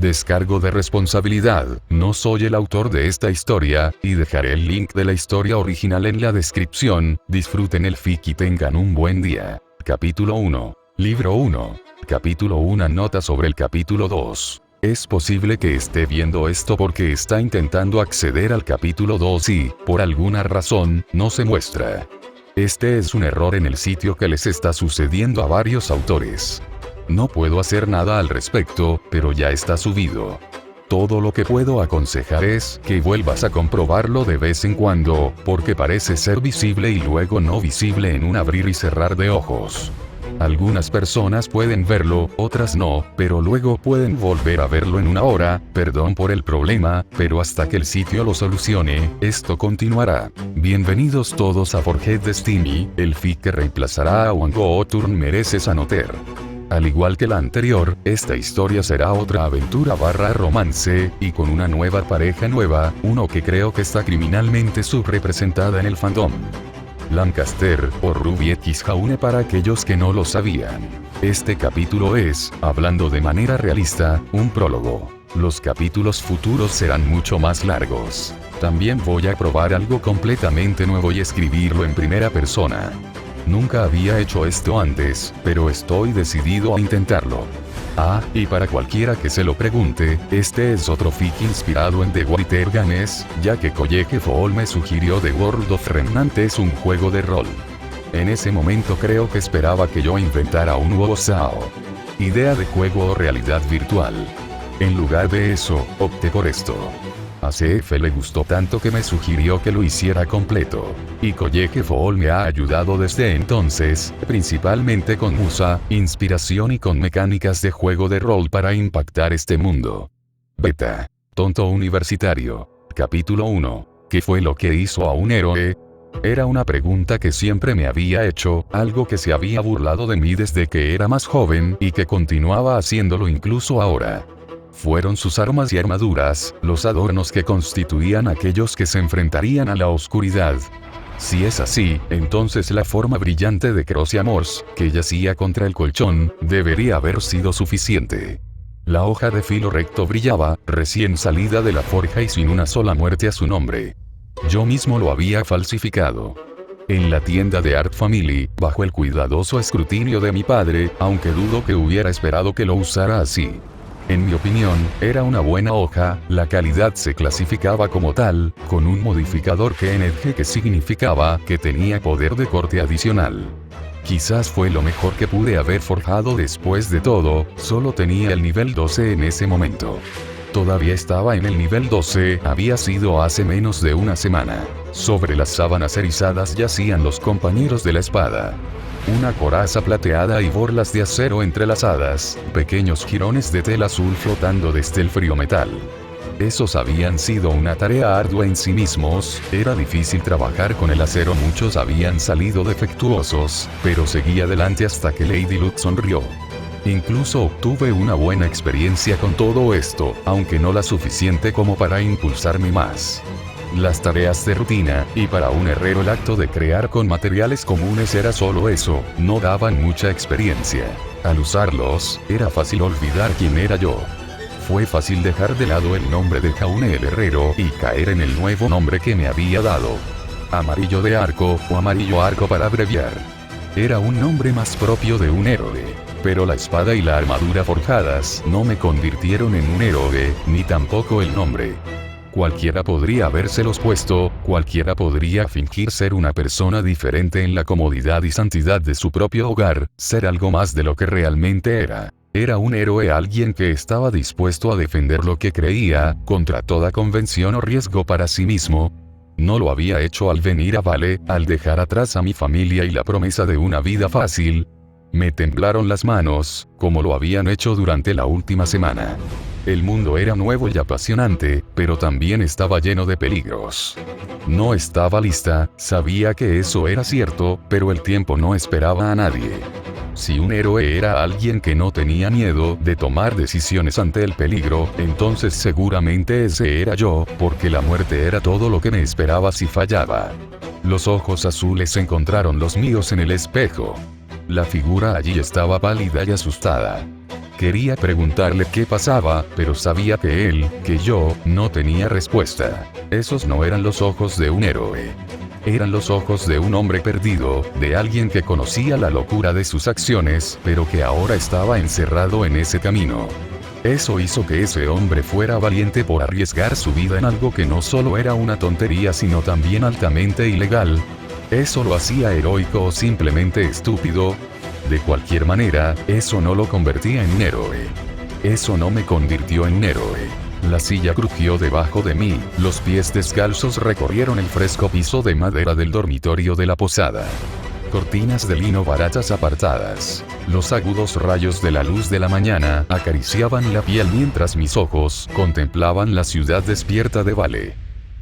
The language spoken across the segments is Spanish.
Descargo de responsabilidad, no soy el autor de esta historia, y dejaré el link de la historia original en la descripción. Disfruten el fic y tengan un buen día. Capítulo 1. Libro 1. Capítulo 1. Nota sobre el capítulo 2. Es posible que esté viendo esto porque está intentando acceder al capítulo 2 y, por alguna razón, no se muestra. Este es un error en el sitio que les está sucediendo a varios autores. No puedo hacer nada al respecto, pero ya está subido. Todo lo que puedo aconsejar es que vuelvas a comprobarlo de vez en cuando, porque parece ser visible y luego no visible en un abrir y cerrar de ojos. Algunas personas pueden verlo, otras no, pero luego pueden volver a verlo en una hora. Perdón por el problema, pero hasta que el sitio lo solucione, esto continuará. Bienvenidos todos a Forget Destiny, el fic que reemplazará a One Go Turn Mereces Anoter. Al igual que la anterior, esta historia será otra aventura / romance, y con una nueva pareja nueva, uno que creo que está criminalmente subrepresentada en el fandom. Lancaster, o Ruby X Jaune para aquellos que no lo sabían. Este capítulo es, hablando de manera realista, un prólogo. Los capítulos futuros serán mucho más largos. También voy a probar algo completamente nuevo y escribirlo en primera persona. Nunca había hecho esto antes, pero estoy decidido a intentarlo. Ah, y para cualquiera que se lo pregunte, este es otro fic inspirado en The Writer Games, ya que College Fall me sugirió The World of Remnant es un juego de rol. En ese momento creo que esperaba que yo inventara un nuevo SAO. Idea de juego o realidad virtual. En lugar de eso, opté por esto. A CF le gustó tanto que me sugirió que lo hiciera completo. Y College Fall me ha ayudado desde entonces, principalmente con musa, inspiración y con mecánicas de juego de rol para impactar este mundo. Beta. Tonto universitario. Capítulo 1. ¿Qué fue lo que hizo a un héroe? Era una pregunta que siempre me había hecho, algo que se había burlado de mí desde que era más joven y que continuaba haciéndolo incluso ahora. Fueron sus armas y armaduras, los adornos que constituían aquellos que se enfrentarían a la oscuridad. Si es así, entonces la forma brillante de Crocia Morse, que yacía contra el colchón, debería haber sido suficiente. La hoja de filo recto brillaba, recién salida de la forja y sin una sola muerte a su nombre. Yo mismo lo había falsificado. En la tienda de Art Family, bajo el cuidadoso escrutinio de mi padre, aunque dudo que hubiera esperado que lo usara así. En mi opinión, era una buena hoja, la calidad se clasificaba como tal, con un modificador GNG que significaba que tenía poder de corte adicional. Quizás fue lo mejor que pude haber forjado después de todo, solo tenía el nivel 12 en ese momento. Todavía estaba en el nivel 12, había sido hace menos de una semana. Sobre las sábanas erizadas yacían los compañeros de la espada. Una coraza plateada y borlas de acero entrelazadas, pequeños jirones de tela azul flotando desde el frío metal. Esos habían sido una tarea ardua en sí mismos, era difícil trabajar con el acero, muchos habían salido defectuosos, pero seguí adelante hasta que Lady Luck sonrió. Incluso obtuve una buena experiencia con todo esto, aunque no la suficiente como para impulsarme más. Las tareas de rutina, y para un herrero el acto de crear con materiales comunes era solo eso, no daban mucha experiencia. Al usarlos, era fácil olvidar quién era yo. Fue fácil dejar de lado el nombre de Jaune el herrero y caer en el nuevo nombre que me había dado. Amarillo de Arco, o Amarillo Arco para abreviar. Era un nombre más propio de un héroe. Pero la espada y la armadura forjadas no me convirtieron en un héroe, ni tampoco el nombre. Cualquiera podría habérselos puesto, cualquiera podría fingir ser una persona diferente en la comodidad y santidad de su propio hogar, ser algo más de lo que realmente era. Era un héroe, alguien que estaba dispuesto a defender lo que creía, contra toda convención o riesgo para sí mismo. No lo había hecho al venir a Vale, al dejar atrás a mi familia y la promesa de una vida fácil. Me temblaron las manos, como lo habían hecho durante la última semana. El mundo era nuevo y apasionante, pero también estaba lleno de peligros. No estaba lista, sabía que eso era cierto, pero el tiempo no esperaba a nadie. Si un héroe era alguien que no tenía miedo de tomar decisiones ante el peligro, entonces seguramente ese era yo, porque la muerte era todo lo que me esperaba si fallaba. Los ojos azules encontraron los míos en el espejo. La figura allí estaba pálida y asustada. Quería preguntarle qué pasaba, pero sabía que él, que yo, no tenía respuesta. Esos no eran los ojos de un héroe. Eran los ojos de un hombre perdido, de alguien que conocía la locura de sus acciones, pero que ahora estaba encerrado en ese camino. Eso hizo que ese hombre fuera valiente por arriesgar su vida en algo que no solo era una tontería sino también altamente ilegal. ¿Eso lo hacía heroico o simplemente estúpido? De cualquier manera, eso no lo convertía en un héroe. Eso no me convirtió en un héroe. La silla crujió debajo de mí, los pies descalzos recorrieron el fresco piso de madera del dormitorio de la posada. Cortinas de lino baratas apartadas. Los agudos rayos de la luz de la mañana acariciaban la piel mientras mis ojos contemplaban la ciudad despierta de Vale.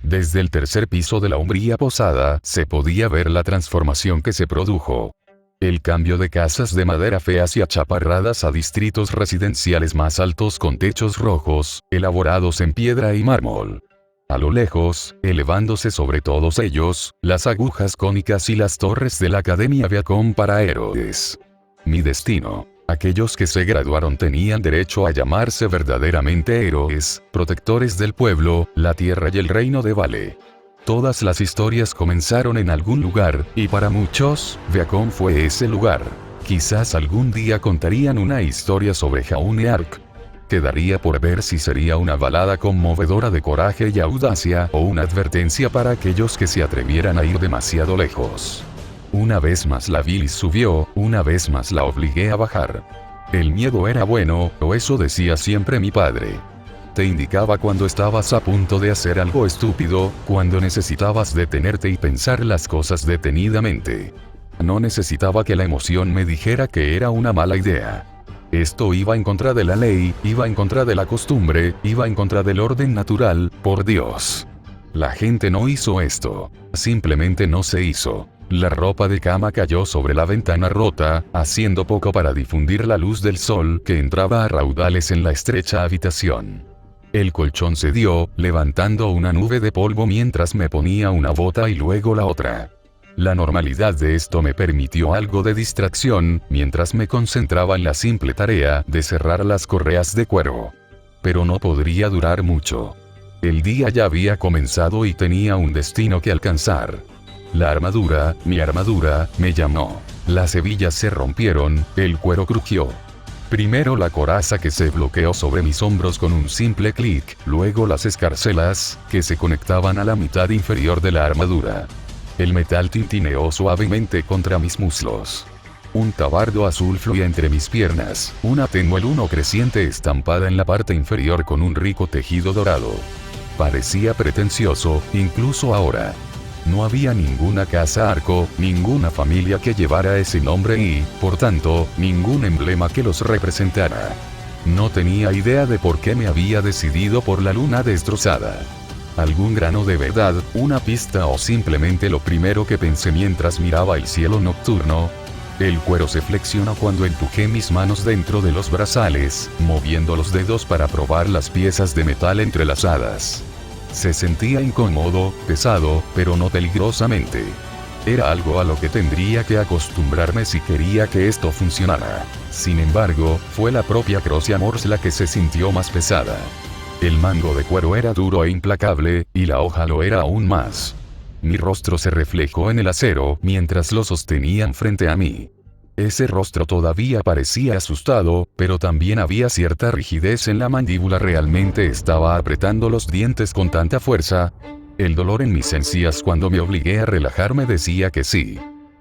Desde el tercer piso de la umbría posada se podía ver la transformación que se produjo. El cambio de casas de madera feas y achaparradas a distritos residenciales más altos con techos rojos, elaborados en piedra y mármol. A lo lejos, elevándose sobre todos ellos, las agujas cónicas y las torres de la Academia Viacom para héroes. Mi destino. Aquellos que se graduaron tenían derecho a llamarse verdaderamente héroes, protectores del pueblo, la tierra y el reino de Vale. Todas las historias comenzaron en algún lugar, y para muchos, Viacom fue ese lugar. Quizás algún día contarían una historia sobre Jaune Arc. Quedaría por ver si sería una balada conmovedora de coraje y audacia o una advertencia para aquellos que se atrevieran a ir demasiado lejos. Una vez más la bilis subió, una vez más la obligué a bajar. El miedo era bueno, o eso decía siempre mi padre. Te indicaba cuando estabas a punto de hacer algo estúpido, cuando necesitabas detenerte y pensar las cosas detenidamente. No necesitaba que la emoción me dijera que era una mala idea. Esto iba en contra de la ley, iba en contra de la costumbre, iba en contra del orden natural, por Dios. La gente no hizo esto. Simplemente no se hizo. La ropa de cama cayó sobre la ventana rota, haciendo poco para difundir la luz del sol que entraba a raudales en la estrecha habitación. El colchón cedió, levantando una nube de polvo mientras me ponía una bota y luego la otra. La normalidad de esto me permitió algo de distracción, mientras me concentraba en la simple tarea de cerrar las correas de cuero. Pero no podría durar mucho. El día ya había comenzado y tenía un destino que alcanzar. La armadura, mi armadura, me llamó. Las hebillas se rompieron, el cuero crujió. Primero la coraza que se bloqueó sobre mis hombros con un simple clic, luego las escarcelas, que se conectaban a la mitad inferior de la armadura. El metal tintineó suavemente contra mis muslos. Un tabardo azul fluía entre mis piernas, una tenue luna creciente estampada en la parte inferior con un rico tejido dorado. Parecía pretencioso, incluso ahora. No había ninguna casa arco, ninguna familia que llevara ese nombre y, por tanto, ningún emblema que los representara. No tenía idea de por qué me había decidido por la luna destrozada. Algún grano de verdad, una pista o simplemente lo primero que pensé mientras miraba el cielo nocturno. El cuero se flexionó cuando empujé mis manos dentro de los brazales, moviendo los dedos para probar las piezas de metal entrelazadas. Se sentía incómodo, pesado, pero no peligrosamente. Era algo a lo que tendría que acostumbrarme si quería que esto funcionara. Sin embargo, fue la propia Crocia Morse la que se sintió más pesada. El mango de cuero era duro e implacable, y la hoja lo era aún más. Mi rostro se reflejó en el acero mientras lo sostenían frente a mí. Ese rostro todavía parecía asustado, pero también había cierta rigidez en la mandíbula. Realmente estaba apretando los dientes con tanta fuerza. El dolor en mis encías cuando me obligué a relajarme decía que sí.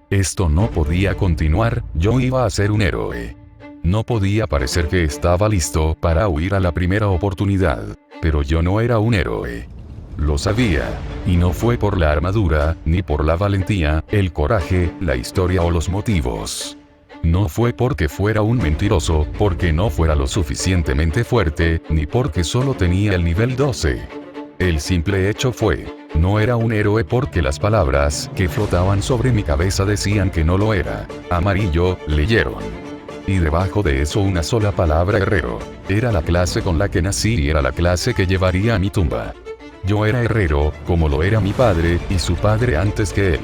Esto no podía continuar, yo iba a ser un héroe. No podía parecer que estaba listo para huir a la primera oportunidad, pero yo no era un héroe. Lo sabía, y no fue por la armadura, ni por la valentía, el coraje, la historia o los motivos. No fue porque fuera un mentiroso, porque no fuera lo suficientemente fuerte, ni porque solo tenía el nivel 12. El simple hecho fue, no era un héroe porque las palabras que flotaban sobre mi cabeza decían que no lo era. Amarillo, leyeron. Y debajo de eso una sola palabra: herrero. Era la clase con la que nací y era la clase que llevaría a mi tumba. Yo era herrero, como lo era mi padre, y su padre antes que él.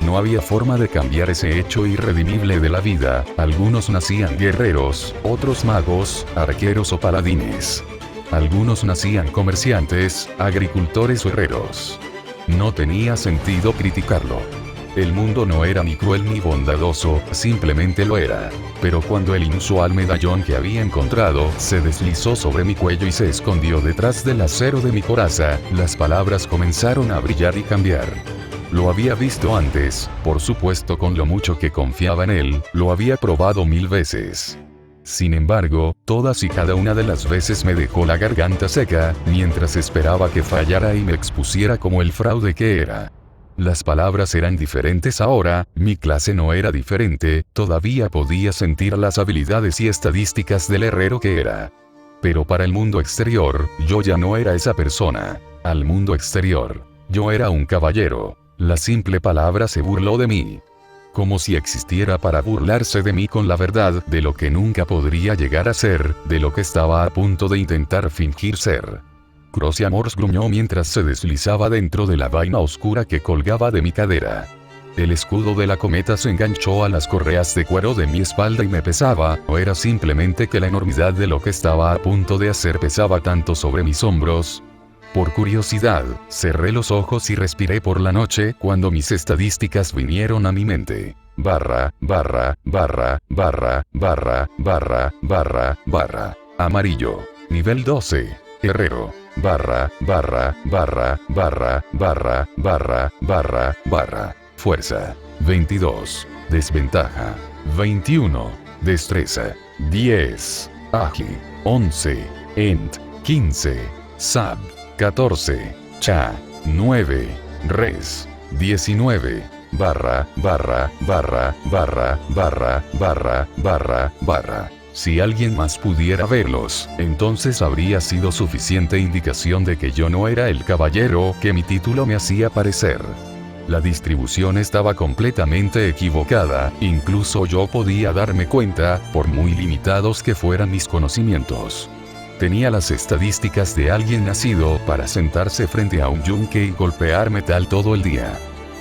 No había forma de cambiar ese hecho irredimible de la vida. Algunos nacían guerreros, otros magos, arqueros o paladines. Algunos nacían comerciantes, agricultores o herreros. No tenía sentido criticarlo. El mundo no era ni cruel ni bondadoso, simplemente lo era. Pero cuando el inusual medallón que había encontrado se deslizó sobre mi cuello y se escondió detrás del acero de mi coraza, las palabras comenzaron a brillar y cambiar. Lo había visto antes, por supuesto con lo mucho que confiaba en él, lo había probado 1000 veces. Sin embargo, todas y cada una de las veces me dejó la garganta seca, mientras esperaba que fallara y me expusiera como el fraude que era. Las palabras eran diferentes ahora, mi clase no era diferente, todavía podía sentir las habilidades y estadísticas del herrero que era. Pero para el mundo exterior, yo ya no era esa persona. Al mundo exterior, yo era un caballero. La simple palabra se burló de mí. Como si existiera para burlarse de mí con la verdad de lo que nunca podría llegar a ser, de lo que estaba a punto de intentar fingir ser. Crosiamors gruñó mientras se deslizaba dentro de la vaina oscura que colgaba de mi cadera. El escudo de la cometa se enganchó a las correas de cuero de mi espalda y me pesaba, o era simplemente que la enormidad de lo que estaba a punto de hacer pesaba tanto sobre mis hombros. Por curiosidad, cerré los ojos y respiré por la noche cuando mis estadísticas vinieron a mi mente. Amarillo. Nivel 12. Herrero. Fuerza. 22. Desventaja. 21. Destreza. 10. Ágil. 11. Ent. 15. Sab. 14. Cha. 9. Res. 19. Si alguien más pudiera verlos, entonces habría sido suficiente indicación de que yo no era el caballero que mi título me hacía parecer. La distribución estaba completamente equivocada, incluso yo podía darme cuenta, por muy limitados que fueran mis conocimientos. Tenía las estadísticas de alguien nacido para sentarse frente a un yunque y golpear metal todo el día.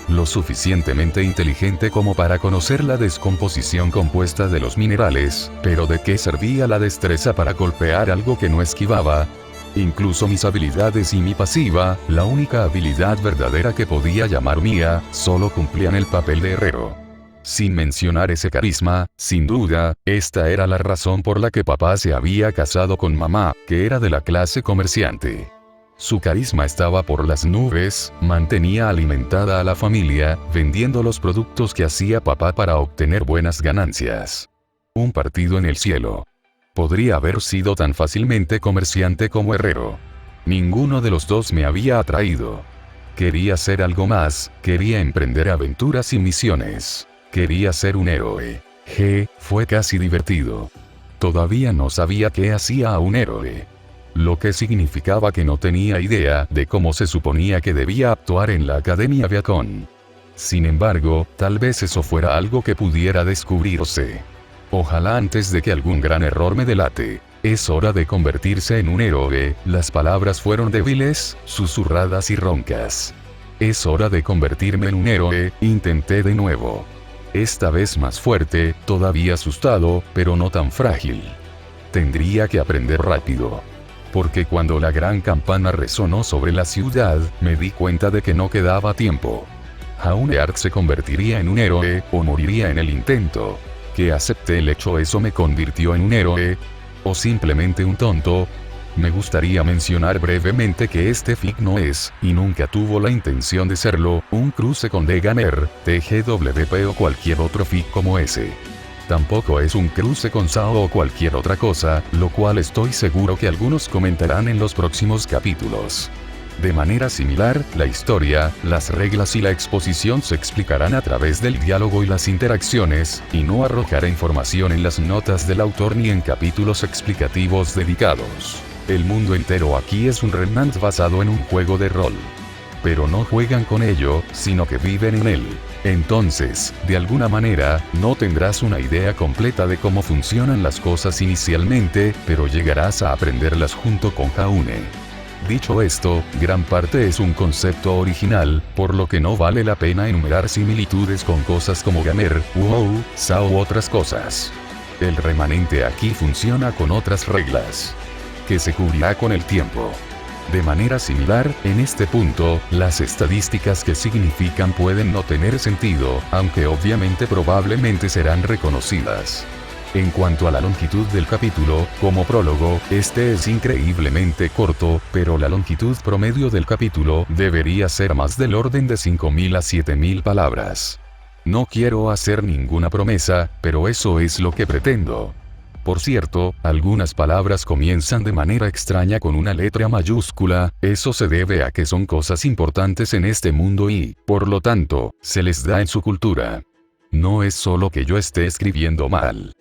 Lo suficientemente inteligente como para conocer la descomposición compuesta de los minerales, pero ¿de qué servía la destreza para golpear algo que no esquivaba? Incluso mis habilidades y mi pasiva, la única habilidad verdadera que podía llamar mía, solo cumplían el papel de herrero. Sin mencionar ese carisma, sin duda, esta era la razón por la que papá se había casado con mamá, que era de la clase comerciante. Su carisma estaba por las nubes, mantenía alimentada a la familia, vendiendo los productos que hacía papá para obtener buenas ganancias. Un partido en el cielo. Podría haber sido tan fácilmente comerciante como herrero. Ninguno de los dos me había atraído. Quería ser algo más, quería emprender aventuras y misiones. Quería ser un héroe. Fue casi divertido. Todavía no sabía qué hacía a un héroe. Lo que significaba que no tenía idea de cómo se suponía que debía actuar en la Academia Viacon. Sin embargo, tal vez eso fuera algo que pudiera descubrirse. Ojalá antes de que algún gran error me delate. Es hora de convertirse en un héroe. Las palabras fueron débiles, susurradas y roncas. Es hora de convertirme en un héroe, intenté de nuevo. Esta vez más fuerte, todavía asustado, pero no tan frágil. Tendría que aprender rápido. Porque cuando la gran campana resonó sobre la ciudad, me di cuenta de que no quedaba tiempo. Jauneard se convertiría en un héroe, o moriría en el intento. Que acepté el hecho, eso me convirtió en un héroe, o simplemente un tonto. Me gustaría mencionar brevemente que este FIC no es, y nunca tuvo la intención de serlo, un cruce con Deganer, TGWP o cualquier otro FIC como ese. Tampoco es un cruce con SAO o cualquier otra cosa, lo cual estoy seguro que algunos comentarán en los próximos capítulos. De manera similar, la historia, las reglas y la exposición se explicarán a través del diálogo y las interacciones, y no arrojaré información en las notas del autor ni en capítulos explicativos dedicados. El mundo entero aquí es un Remnant basado en un juego de rol. Pero no juegan con ello, sino que viven en él. Entonces, de alguna manera, no tendrás una idea completa de cómo funcionan las cosas inicialmente, pero llegarás a aprenderlas junto con Jaune. Dicho esto, gran parte es un concepto original, por lo que no vale la pena enumerar similitudes con cosas como Gamer, WoW, SAO u otras cosas. El remanente aquí funciona con otras reglas, que se cubrirá con el tiempo. De manera similar, en este punto, las estadísticas que significan pueden no tener sentido, aunque obviamente probablemente serán reconocidas. En cuanto a la longitud del capítulo, como prólogo, este es increíblemente corto, pero la longitud promedio del capítulo debería ser más del orden de 5.000 a 7.000 palabras. No quiero hacer ninguna promesa, pero eso es lo que pretendo. Por cierto, algunas palabras comienzan de manera extraña con una letra mayúscula, eso se debe a que son cosas importantes en este mundo y, por lo tanto, se les da en su cultura. No es solo que yo esté escribiendo mal.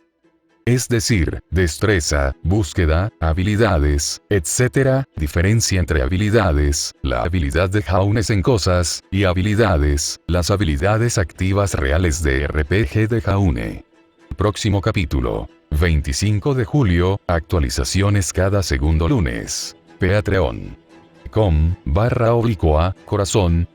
Es decir, destreza, búsqueda, habilidades, etc. Diferencia entre habilidades, la habilidad de Jaunes en cosas, y habilidades, las habilidades activas reales de RPG de Jaune. Próximo capítulo. 25 de julio, actualizaciones cada segundo lunes. Patreon.com/corazón